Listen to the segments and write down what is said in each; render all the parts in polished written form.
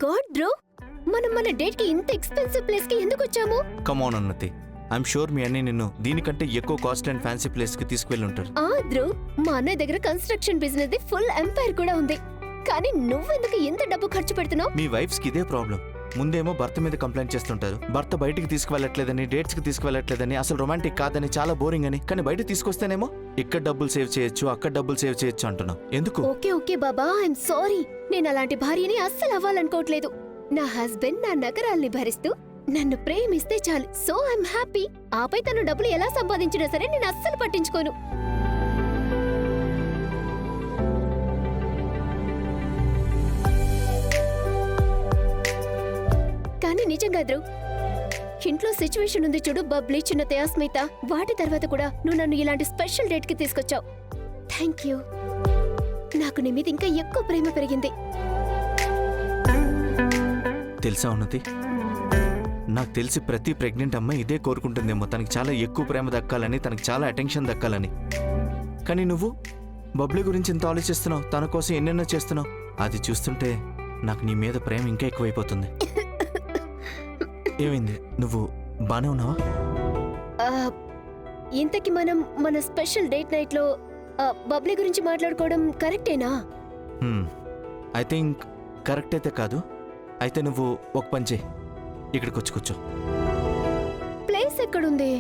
God bro, మనం మన date కి ఇంత ఎక్స్పెన్సివ్ ప్లేస్ కి ఎందుకు వచ్చాము? Come on Unnati, I'm sure మీ అన్ని నిన్ను దీనికంటే ఎక్కువ కాస్ట్ అండ్ ఫ్యాన్సీ ప్లేస్ కి తీసుకువెళ్ళి ఉంటారు. బ్రో, మా అన్నయ్య దగ్గర construction business the full empire కూడా ఉంది. కానీ నువ్వెందుకు ఇంత డబ్బు ఖర్చు పెడుతున్నావు? మీ వైఫ్స్ కి ఇదే ప్రాబ్లం. ముందేమో భర్త మీద కంప్లైంట్ చేస్తుంటారు, భర్త బయటికి తీసుకువెళ్ళట్లేదని, డేట్స్ కి తీసుకువెళ్ళట్లేదని, అసలు రొమాంటిక్ కాదని, చాలా బోరింగ్ అని. కానీ బయట తీసుకొస్తేనేమో ఇక్కడ డబ్బులు సేవ్ చేయొచ్చు, అక్కడ డబ్బులు సేవ్ చేయొచ్చు అంటున్నావు. ఎందుకు? Okay okay Baba, I'm sorry. నేను అలాంటి భార్యని అస్సలు అవ్వాలనుకోవట్లేదు. నా హస్బెండ్ నా నగరాల్ని భరిస్తూ నన్ను ప్రేమిస్తే చాలు. So I'm happy. ఆపై తను డబ్బులు ఎలా సంపాదించినా సరే నేను అస్సలు పట్టించుకోను. కానీ నిజంగా ధ్రువ్, ఇంట్లో సిచ్యువేషన్ ఉంది చూడు, బబ్లీ, చిన్న తయాస్మిత, వాటి తర్వాత కూడా నువ్వు నన్ను ఇలాంటి స్పెషల్ డేట్ కి తీసుకొచ్చావు. Thank you. నాకు నీ మీద ఇంకా ఎక్కువ ప్రేమ పెరిగింది. తెలుసా ఉన్నతి, నాకు తెలిసి ప్రతి ప్రెగ్నెంట్ అమ్మాయి ఇదే కోరుకుంటుందేమో, తనకి చాలా ఎక్కువ ప్రేమ దక్కాలని, తనకి చాలా అటెన్షన్ దక్కాలని. కానీ నువ్వు బబ్లీ గురించి ఇంత ఆలోచిస్తున్నావు, తన కోసం ఎన్నెన్నో చేస్తున్నావు. అది చూస్తుంటే నాకు నీ మీద ప్రేమ ఇంకా ఎక్కువైపోతుంది. ఏమైంది, నువ్వు బానే ఉన్నావా? ఇంతకి మనం మన స్పెషల్ డేట్ నైట్ లో బబ్లీ గురించి మాట్లాడుకోవడం కరెక్టేనా? ఐ థింక్ కరెక్ట్ అయితే కాదు. అయితే నువ్వు ఒక పని చేయి, ఇక్కడికి వచ్చి కూర్చో. ప్లేస్ ఎక్కడుంది?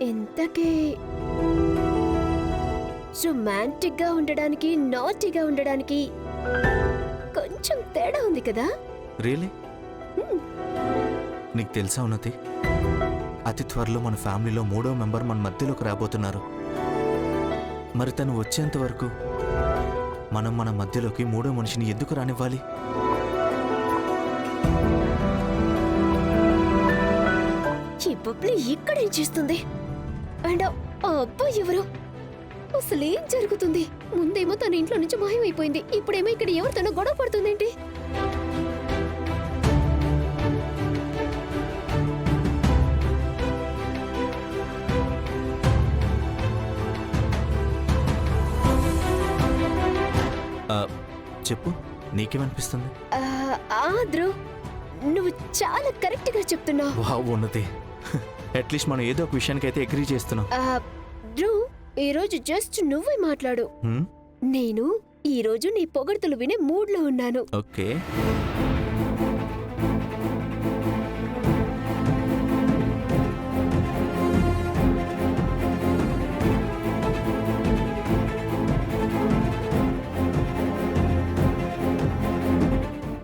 ఇంతకీ రొమాంటిక్ గా ఉండడానికి, నాటీగా ఉండడానికి కొంచెం తేడా ఉంది కదా? రియలీ? నీకు తెలుసా ఉన్నతి, అతి త్వరలో మన ఫ్యామిలీలో 3వ మెంబర్ మన మధ్యలోకి రాబోతున్నారు. మరి తను వచ్చేంత వరకు మనం మన మధ్యలోకి 3వ మనిషిని ఎందుకు రానివ్వాలి? ఈ బబ్లీ ఇక్కడేం చేస్తుంది? అండ్ ఆ అబ్బాయి ఎవరు? అసలేం జరుగుతుంది? ముందేమో తన ఇంట్లో నుంచి మాయమైపోయింది, ఇప్పుడేమో ఇక్కడ ఎవరితోనో గొడవ పడుతుందేంటి? చెప్పు, నీకేమనిపిస్తుంది? ధ్రువ్, నువ్వు చాలా కరెక్ట్ గా చెప్తున్నావు. వావ్ ఉన్నతి, అట్లీస్ట్ మనం ఏదో ఒక విషయానికైతే అగ్రీ చేస్తున్నాం. ధ్రువ్, ఈ రోజు జస్ట్ నువ్వే మాట్లాడు. నేను ఈ రోజు నీ పొగడ్తలు వినే మూడ్ లో ఉన్నాను. ఓకే.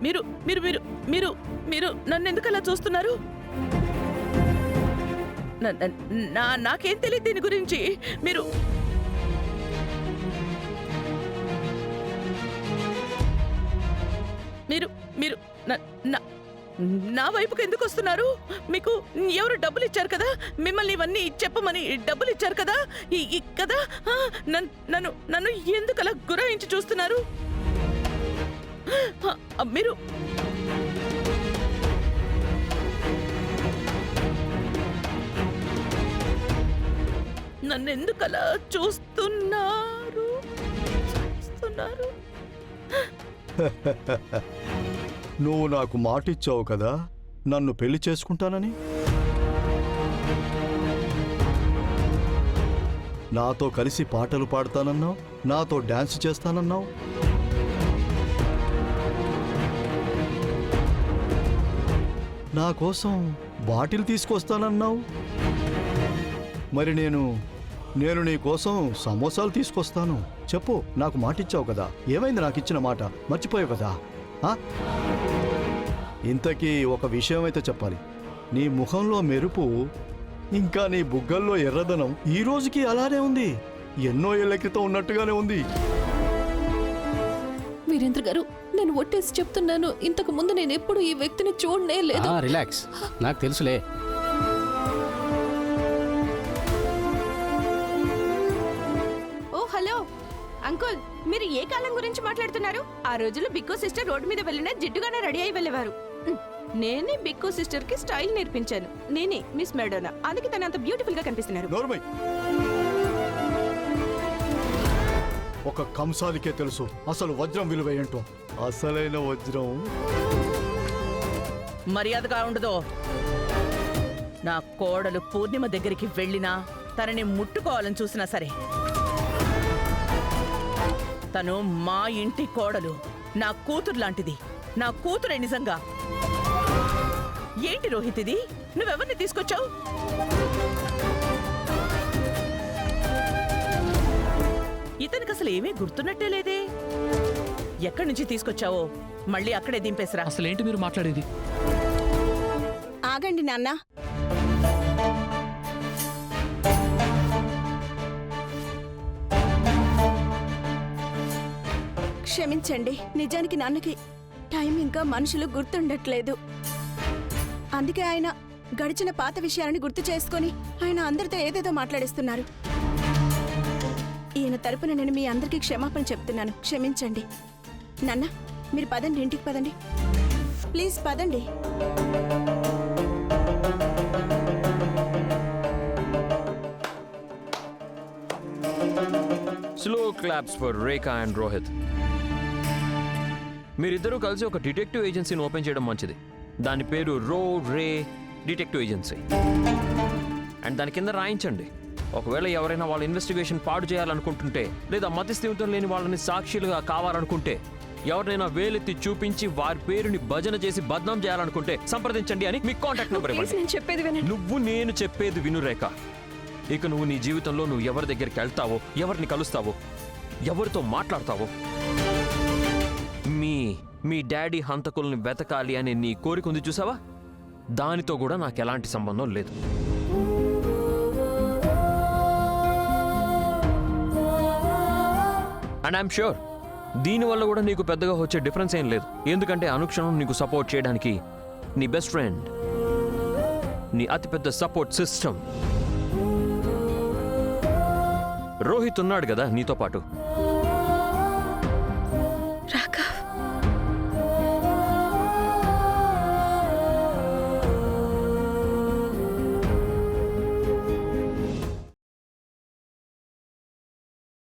మీరు మీరు మీరు మీరు మీరు నన్ను ఎందుకు అలా చూస్తున్నారు? నాకేం తెలియదు దీని గురించి. మీరు మీరు మీరు నా వైపుకి ఎందుకు వస్తున్నారు? మీకు ఎవరు డబ్బులు ఇచ్చారు కదా, మిమ్మల్ని ఇవన్నీ చెప్పమని డబ్బులు ఇచ్చారు కదా, కదా నన్ను నన్ను ఎందుకు అలా గురాయించి చూస్తున్నారు? మీరు నన్నెందుకు అలా చూస్తున్నారు? నువ్వు నాకు మాటిచ్చావు కదా నన్ను పెళ్లి చేసుకుంటానని. నాతో కలిసి పాటలు పాడతానన్నావు, నాతో డాన్స్ చేస్తానన్నావు. నా కోసం బాటిల్ తీసుకొస్తానన్నావు. మరి నేను నీ కోసం సమోసాలు తీసుకొస్తాను. చెప్పు, నాకు మాటిచ్చావు కదా. ఏమైంది నాకు ఇచ్చిన మాట? మర్చిపోయావు కదా? ఇంతకీ ఒక విషయం అయితే చెప్పాలి. నీ ముఖంలో మెరుపు, ఇంకా నీ బుగ్గల్లో ఎర్రదనం ఈ రోజుకి అలానే ఉంది. ఎన్నో ఏళ్ల క్రితం ఉన్నట్టుగానే ఉంది. వీరేంద్ర గారు, నేను ఒట్టేసి చెప్తున్నాను, ఇంతకు ముందు నేను ఎప్పుడు ఈ వ్యక్తిని చూడనే లేదు. రిలాక్స్, నాకు తెలుసులే. ఓ హలో అంకుల్, మీరు ఏ కాలం గురించి మాట్లాడుతున్నారు? ఆ రోజుల్లో బిక్కో సిస్టర్ రోడ్డు మీద వెళ్ళినా జిడ్డుగానే రెడీ అయి వెళ్ళేవారు. నేనే బిక్కో సిస్టర్ కి స్టైల్ నేర్పించాను. నేనే మిస్ మెడోనా, అందుకే తను అంత బ్యూటిఫుల్ గా కనిపిస్తున్నారు. ఒక కంసాలికే తెలుసు అసలు వజ్రం విలువ ఏంటో. అసలైన వజ్రం మర్యాదగా ఉండదో. నా కోడలు పూర్ణిమ దగ్గరికి వెళ్ళినా తనని ముట్టుకోవాలని చూసినా సరే, తను మా ఇంటి కోడలు, నా కూతురు లాంటిది. నా కూతురే నిజంగా. ఏంటి రోహిత్ ఇది? నువ్వెవరిని తీసుకొచ్చావు? ఇతనికి అసలు ఏమీ గుర్తున్నట్టే లేదే. ఎక్కడి నుంచి తీసుకొచ్చావో మళ్ళీ అక్కడే దింపేసరా. అసలేంటి మీరు మాట్లాడేది? ఆగండి నాన్న. క్షమించండి, నిజానికి నాన్నకి టైం ఇంకా మనుషులు గుర్తుండట్లేదు. అందుకే ఆయన గడిచిన పాత విషయాలని గుర్తు చేసుకొని ఆయన అందరితో ఏదేదో మాట్లాడిస్తున్నారు. ఈయన తరపున నేను మీ అందరికీ క్షమాపణ చెప్తున్నాను. క్షమించండి. నాన్న, మీరు పదండి, ఇంటికి పదండి. ప్లీజ్ పదండి. Slow claps for Rekha and Rohit. మీరిద్దరూ కలిసి ఒక డిటెక్టివ్ ఏజెన్సీని ఓపెన్ చేయడం మంచిది. దాని పేరు రే డిటెక్టివ్ ఏజెన్సీ. అండ్ దాని కింద రాయించండి, ఒకవేళ ఎవరైనా వాళ్ళ ఇన్వెస్టిగేషన్ పాడు చేయాలనుకుంటుంటే, లేదా మతిస్థిమితం లేని వాళ్ళని సాక్షులుగా కావాలనుకుంటే, ఎవరినైనా వేలెత్తి చూపించి వారి పేరుని భజన చేసి బద్నాం చేయాలనుకుంటే సంప్రదించండి అని మీ కాంటాక్ట్ నెంబర్ ఇవ్వండి. నువ్వు నేను చెప్పేది విను రేఖ. ఇక నువ్వు నీ జీవితంలో నువ్వు ఎవరి దగ్గరికి వెళ్తావో, ఎవరిని కలుస్తావో, ఎవరితో మాట్లాడతావో, మీ డాడీ హంతకుల్ని వెతకాలి అనే నీ కోరిక ఉంది చూసావా, దానితో కూడా నాకు ఎలాంటి సంబంధం లేదు. అండ్ ఐఎమ్ ష్యూర్ దీనివల్ల కూడా నీకు పెద్దగా వచ్చే డిఫరెన్స్ ఏం లేదు. ఎందుకంటే అనుక్షణం నీకు సపోర్ట్ చేయడానికి నీ బెస్ట్ ఫ్రెండ్, నీ అతిపెద్ద సపోర్ట్ సిస్టమ్ రోహిత్ ఉన్నాడు కదా నీతో పాటు.